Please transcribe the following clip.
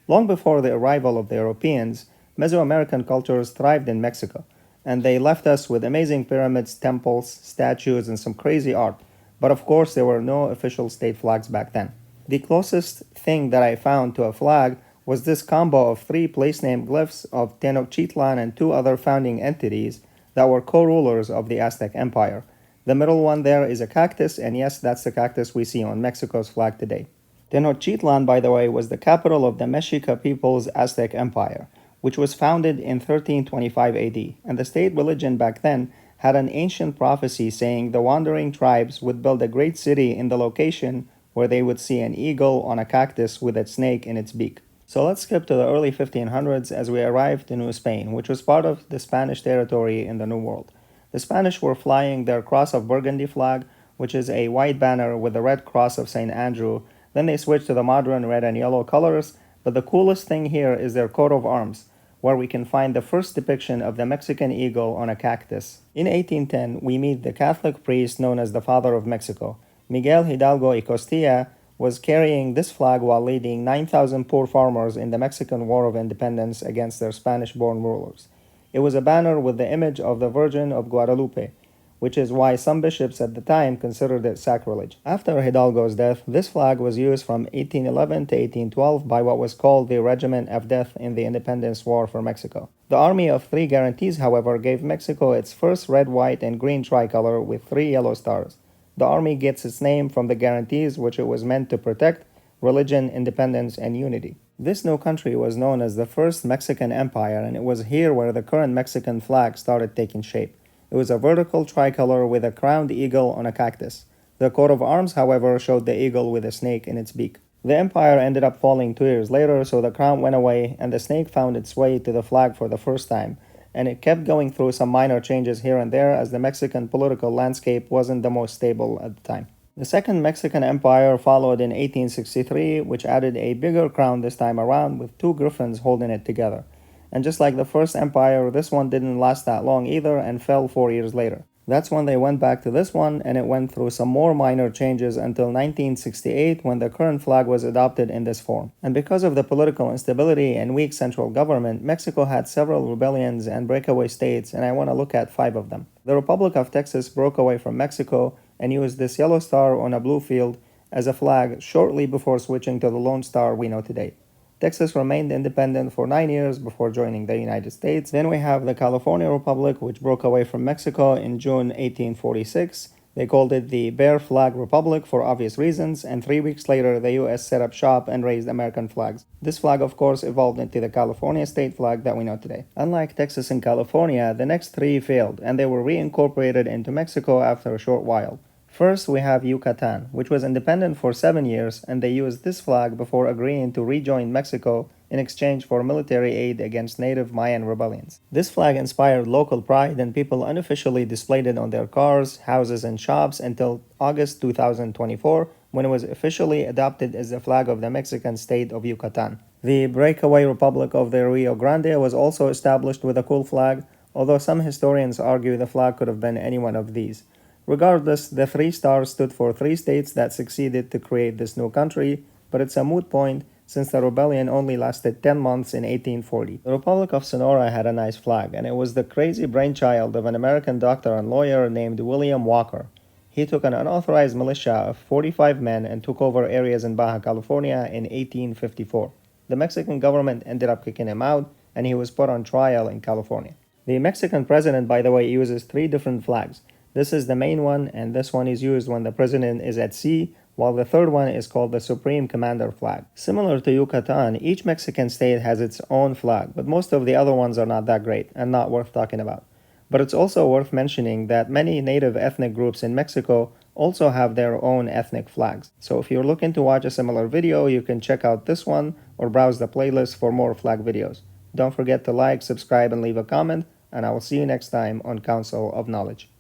Long before the arrival of the Europeans, Mesoamerican cultures thrived in Mexico, and they left us with amazing pyramids, temples, statues, and some crazy art. But of course, there were no official state flags back then. The closest thing that I found to a flag was this combo of 3 place name glyphs of Tenochtitlan and 2 other founding entities that were co-rulers of the Aztec Empire. The middle one there is a cactus, and yes, that's the cactus we see on Mexico's flag today. Tenochtitlan, by the way, was the capital of the Mexica people's Aztec Empire, which was founded in 1325 AD, and the state religion back then had an ancient prophecy saying the wandering tribes would build a great city in the location where they would see an eagle on a cactus with a snake in its beak. So let's skip to the early 1500s as we arrived to New Spain, which was part of the Spanish territory in the New World. The Spanish were flying their Cross of Burgundy flag, which is a white banner with the red cross of St. Andrew. Then they switched to the modern red and yellow colors, but the coolest thing here is their coat of arms, where we can find the first depiction of the Mexican eagle on a cactus. In 1810, we meet the Catholic priest known as the Father of Mexico. Miguel Hidalgo y Costilla was carrying this flag while leading 9,000 poor farmers in the Mexican War of Independence against their Spanish-born rulers. It was a banner with the image of the Virgin of Guadalupe, which is why some bishops at the time considered it sacrilege. After Hidalgo's death, this flag was used from 1811 to 1812 by what was called the Regiment of Death in the Independence War for Mexico. The Army of Three Guarantees, however, gave Mexico its first red, white, and green tricolor with 3 yellow stars. The army gets its name from the guarantees which it was meant to protect: religion, independence, and unity. This new country was known as the First Mexican Empire, and it was here where the current Mexican flag started taking shape. It was a vertical tricolor with a crowned eagle on a cactus. The coat of arms, however, showed the eagle with a snake in its beak. The empire ended up falling 2 years later, so the crown went away, and the snake found its way to the flag for the first time. And it kept going through some minor changes here and there as the Mexican political landscape wasn't the most stable at the time. The Second Mexican Empire followed in 1863, which added a bigger crown this time around with 2 griffins holding it together. And just like the first empire, this one didn't last that long either and fell 4 years later. That's when they went back to this one, and it went through some more minor changes until 1968 when the current flag was adopted in this form. And because of the political instability and weak central government, Mexico had several rebellions and breakaway states, and I want to look at 5 of them. The Republic of Texas broke away from Mexico and used this yellow star on a blue field as a flag shortly before switching to the Lone Star we know today. Texas remained independent for 9 years before joining the United States. Then we have the California Republic, which broke away from Mexico in June 1846. They called it the Bear Flag Republic for obvious reasons, and 3 weeks later the US set up shop and raised American flags. This flag, of course, evolved into the California state flag that we know today. Unlike Texas and California, the next 3 failed, and they were reincorporated into Mexico after a short while. First, we have Yucatan, which was independent for 7 years, and they used this flag before agreeing to rejoin Mexico in exchange for military aid against native Mayan rebellions. This flag inspired local pride, and people unofficially displayed it on their cars, houses, and shops until August 2024, when it was officially adopted as the flag of the Mexican state of Yucatan. The breakaway Republic of the Rio Grande was also established with a cool flag, although some historians argue the flag could have been any one of these. Regardless, the 3 stars stood for 3 states that succeeded to create this new country, but it's a moot point since the rebellion only lasted 10 months in 1840. The Republic of Sonora had a nice flag, and it was the crazy brainchild of an American doctor and lawyer named William Walker. He took an unauthorized militia of 45 men and took over areas in Baja California in 1854. The Mexican government ended up kicking him out, and he was put on trial in California. The Mexican president, by the way, uses 3 different flags. This is the main one, and this one is used when the president is at sea, while the third one is called the Supreme Commander flag. Similar to Yucatan, each Mexican state has its own flag, but most of the other ones are not that great and not worth talking about. But it's also worth mentioning that many native ethnic groups in Mexico also have their own ethnic flags. So if you're looking to watch a similar video, you can check out this one or browse the playlist for more flag videos. Don't forget to like, subscribe, and leave a comment, and I will see you next time on Council of Knowledge.